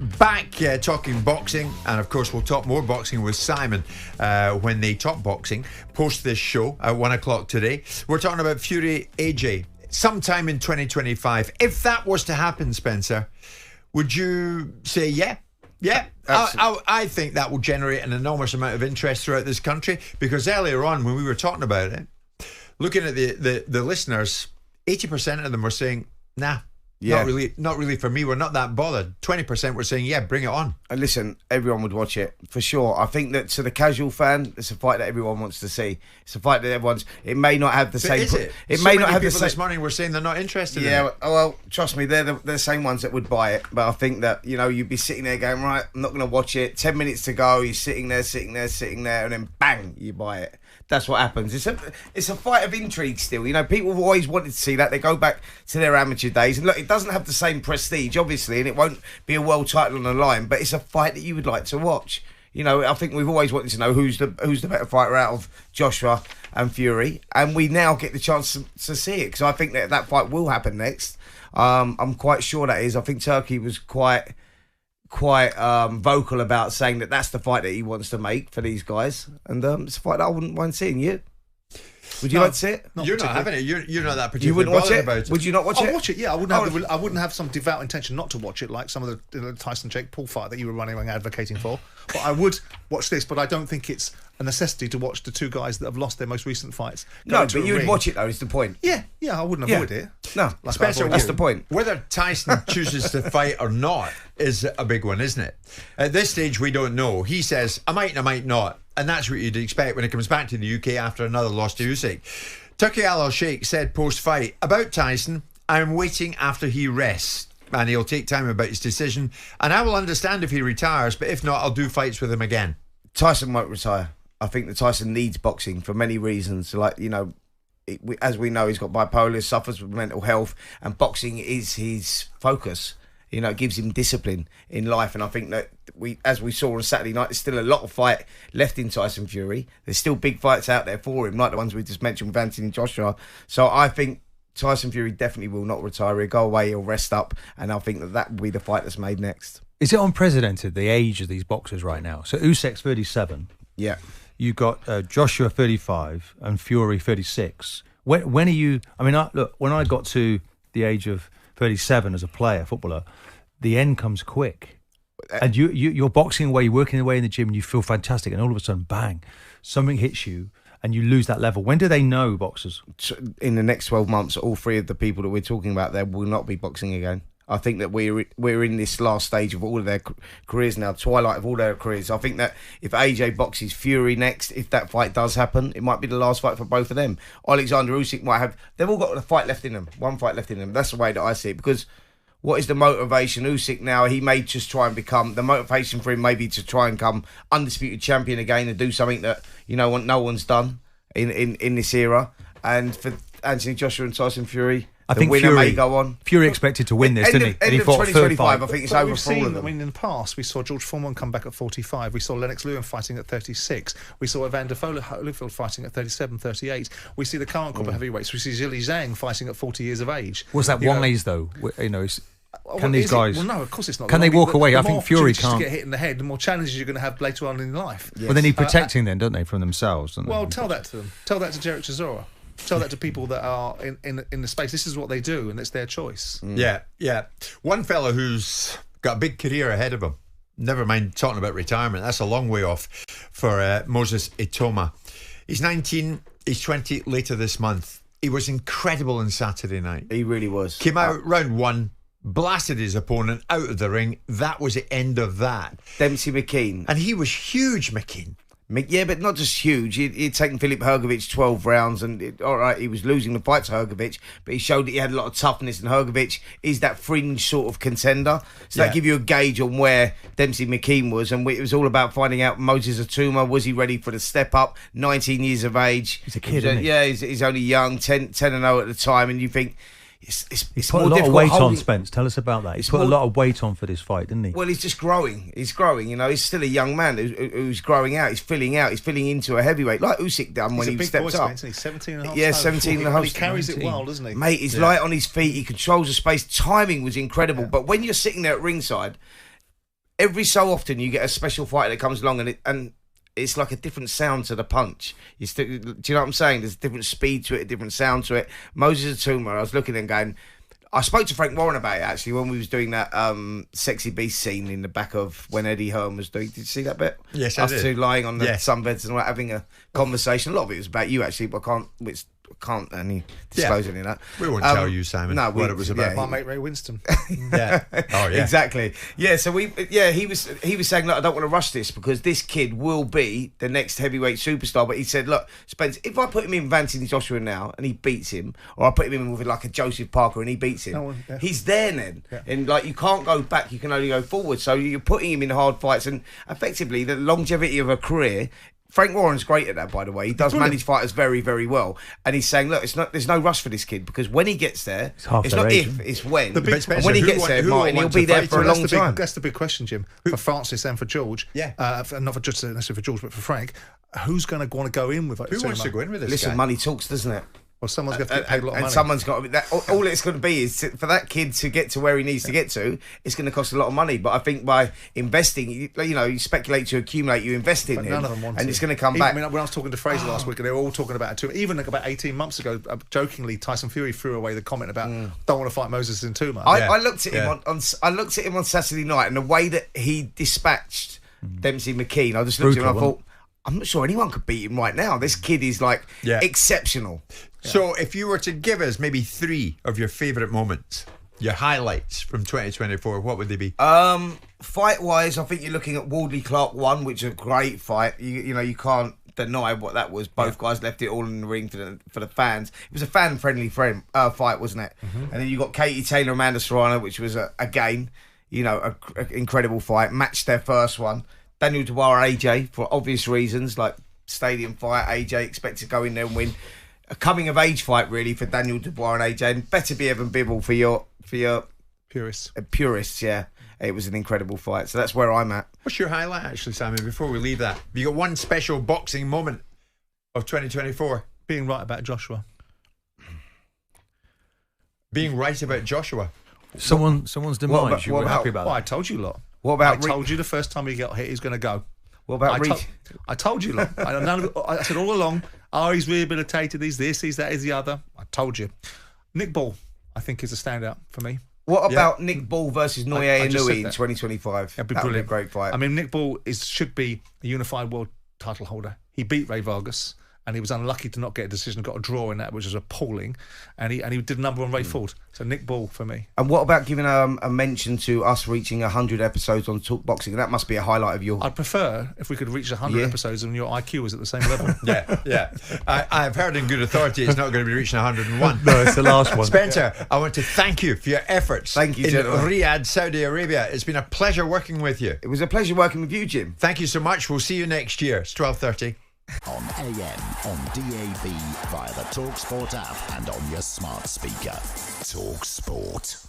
back talking boxing, and of course we'll talk more boxing with Simon when they talk boxing post this show at 1 o'clock today. We're talking about Fury AJ sometime in 2025. If that was to happen, Spencer, would you say yeah? Yeah, I think that will generate an enormous amount of interest throughout this country, because earlier on when we were talking about it, looking at the listeners, 80% of them were saying, nah, not really for me, we're not that bothered. 20% were saying, yeah, bring it on. And listen, everyone would watch it, for sure. I think that to the casual fan, it's a fight that everyone wants to see. It's a fight that it may not have the same... Is it? It so may many not have people the same... this morning were saying they're not interested in it. Yeah, well, trust me, they're the same ones that would buy it. But I think that, you'd be sitting there going, right, I'm not going to watch it. 10 minutes to go, you're sitting there, and then bang, you buy it. That's what happens. It's a fight of intrigue still. People have always wanted to see that. They go back to their amateur days. And look, it doesn't have the same prestige, obviously, and it won't be a world title on the line, but it's a fight that you would like to watch. I think we've always wanted to know who's the better fighter out of Joshua and Fury, and we now get the chance to see it, because I think that fight will happen next. I'm quite sure that is. I think Turkey was quite vocal about saying that that's the fight that he wants to make for these guys, and it's a fight that I wouldn't mind seeing. You would you like to see it? You're not having it. You're not that particularly You wouldn't watch it? about it. Would you not watch it? I'll watch it. Yeah, I wouldn't have some devout intention not to watch it, like some of the Tyson Jake Paul fight that you were running around advocating for. But I would watch this. But I don't think it's a necessity to watch the two guys that have lost their most recent fights. No, but you would watch it though. Is the point? Yeah, I wouldn't avoid it. No, Spencer, that's the point. Whether Tyson chooses to fight or not is a big one, isn't it? At this stage, we don't know. He says, I might and I might not. And that's what you'd expect when he comes back to the UK after another loss to Usyk. Turki Al-Sheikh said post-fight about Tyson, I'm waiting after he rests, and he'll take time about his decision, and I will understand if he retires, but if not, I'll do fights with him again. Tyson won't retire. I think that Tyson needs boxing for many reasons. As we know, he's got bipolar, suffers with mental health, and boxing is his focus. It gives him discipline in life, and I think that as we saw on Saturday night, there's still a lot of fight left in Tyson Fury. There's still big fights out there for him, like the ones we just mentioned with Anthony Joshua. So I think Tyson Fury definitely will not retire. He'll go away, he'll rest up, and I think that will be the fight that's made next. Is it unprecedented, the age of these boxers right now? So Usyk's 37. Yeah. You got Joshua 35 and Fury 36. When are you? I mean, look, when I got to the age of 37 as a player, footballer, the end comes quick. And you're boxing away, you're working away in the gym, and you feel fantastic, and all of a sudden, bang, something hits you, and you lose that level. When do they know, boxers? In the next 12 months, all three of the people that we're talking about there will not be boxing again. I think that we're in this last stage of all of their careers now, twilight of all their careers. I think that if AJ boxes Fury next, if that fight does happen, it might be the last fight for both of them. Alexander Usyk might have... They've all got a fight left in them, one fight left in them. That's the way that I see it, because... What is the motivation? Usyk now, he may just try and become... The motivation for him may be to try and become undisputed champion again and do something that, no one's done in this era. And for Anthony Joshua and Tyson Fury, I think winner may go on. Fury expected to win this, didn't he? End of 2025, I think it's over for all of them. In the past, we saw George Foreman come back at 45. We saw Lennox Lewin fighting at 36. We saw Evander Holyfield fighting at 37, 38. We see the current crop of heavyweights. We see Zhili Zhang fighting at 40 years of age. Was that wise, though? Can these guys? Well, no, of course it's not. Can they walk away? I think Fury can't. To get hit in the head, the more challenges you're going to have later on in life. Yes. Well, they need protecting then, don't they, from themselves? Well, tell that to them. Tell that to Derek Chisora. Tell that to people that are in the space. This is what they do, and it's their choice. Yeah. One fella who's got a big career ahead of him. Never mind talking about retirement. That's a long way off for Moses Itauma. He's 19. He's 20 later this month. He was incredible on Saturday night. He really was. Came out round one, blasted his opponent out of the ring. That was the end of that. Dempsey McKean. And he was huge, McKean. Yeah, but not just huge. He'd taken Filip Hrgovic 12 rounds, and all right, he was losing the fight to Hrgovic, but he showed that he had a lot of toughness, and Hrgovic is that fringe sort of contender. So that give you a gauge on where Dempsey McKean was, and it was all about finding out Moses Itauma, was he ready for the step up? 19 years of age. He's a kid, isn't he? Yeah, he's only young, 10-0 at the time, and you think... It's put more a lot of weight on, holding... Spence. Tell us about that. He's put a lot of weight on for this fight, didn't he? Well, he's just growing. He's growing. He's still a young man who's growing out. He's filling out. He's filling into a heavyweight, like Usyk done when he stepped up. He's 17 and a half. Yeah, 17 and a half. He carries it well, doesn't he? Mate, he's light on his feet. He controls the space. Timing was incredible. But when you're sitting there at ringside, every so often you get a special fighter that comes along and it's like a different sound to the punch. Do you know what I'm saying? There's a different speed to it, a different sound to it. Moses Itauma, I was looking and going, I spoke to Frank Warren about it actually when we was doing that Sexy Beast scene in the back of when Eddie Hearn was doing. Did you see that bit? Yes, I did. Us two lying on the sunbeds and having a conversation. A lot of it was about you actually, but I can't disclose any of that. We won't tell you, Simon, what it was about. My mate Ray Winston. Yeah. Oh, yeah. Exactly. Yeah. So he was saying, look, I don't want to rush this because this kid will be the next heavyweight superstar. But he said, look, Spence, if I put him in with Anthony Joshua now and he beats him, or I put him in with like a Joseph Parker and he beats him, he's there then. Yeah. And like you can't go back, you can only go forward. So you're putting him in hard fights and effectively the longevity of a career. Frank Warren's great at that, by the way. He does manage fighters very, very well. And he's saying, look, there's no rush for this kid because when he gets there, it's not if, it's when. And when he gets there, Martin, he'll be there for a long time. That's the big question, Jim. For Francis and for George. Yeah. Not for just necessarily for George, but for Frank. Who's going to want to go in with it? Who wants to go in with this Listen, guy? money talks, doesn't it? Well, someone's got to get paid a lot of money. And someone's got to be... all it's going to be is for that kid to get to where he needs to get to, it's going to cost a lot of money. But I think by investing, you speculate to accumulate, you invest in him. None of them want and to. it's going to come back. I mean, when I was talking to Fraser last week, they were all talking about it too. Even like about 18 months ago, jokingly, Tyson Fury threw away the comment about don't want to fight Moses Itauma. I looked at him I looked at him on Saturday night, and the way that he dispatched Dempsey McKean, I just looked at him and I thought, I'm not sure anyone could beat him right now. This kid is like exceptional. So if you were to give us maybe 3 of your favourite moments, your highlights from 2024, what would they be? Fight-wise, I think you're looking at Wardley Clark 1, which is a great fight. You can't deny what that was. Both guys left it all in the ring for the fans. It was a fan-friendly fight, wasn't it? Mm-hmm. And then you got Katie Taylor, Amanda Serrano, which was again, an incredible fight. Matched their first one. Daniel Dubois, AJ, for obvious reasons, like stadium fight. AJ expected to go in there and win. A coming of age fight really for Daniel Dubois and AJ, and better be Evan Bibble for your purists. Purists, yeah. It was an incredible fight, so that's where I'm at. What's your highlight, actually, Simon? Before we leave that, have you got one special boxing moment of 2024? Being right about Joshua. Being right about Joshua. Someone's demise. You were happy about that. Well, I told you, lot. What about? I told you the first time he got hit, he's going to go. What about? I told you, lot. I said all along. Oh, he's rehabilitated. He's this. He's that. He's the other. I told you. Nick Ball, I think, is a standout for me. What about Nick Ball versus Noye Inoue in 2025? That'd be brilliant. Would be a great fight. I mean, Nick Ball should be a unified world title holder. He beat Ray Vargas, and he was unlucky to not get a decision. Got a draw in that, which was appalling. And he did a number on Ray Ford. So Nick Ball for me. And what about giving a mention to us reaching 100 episodes on Talk Boxing? That must be a highlight of your. I'd prefer if we could reach 100 episodes and your IQ was at the same level. Yeah. I've heard in good authority it's not going to be reaching 101. No, it's the last one. Spencer, I want to thank you for your efforts. Thank you, in gentlemen. Riyadh, Saudi Arabia. It's been a pleasure working with you. It was a pleasure working with you, Jim. Thank you so much. We'll see you next year. It's 12:30. On AM, on DAB, via the talkSPORT app and on your smart speaker. talkSPORT.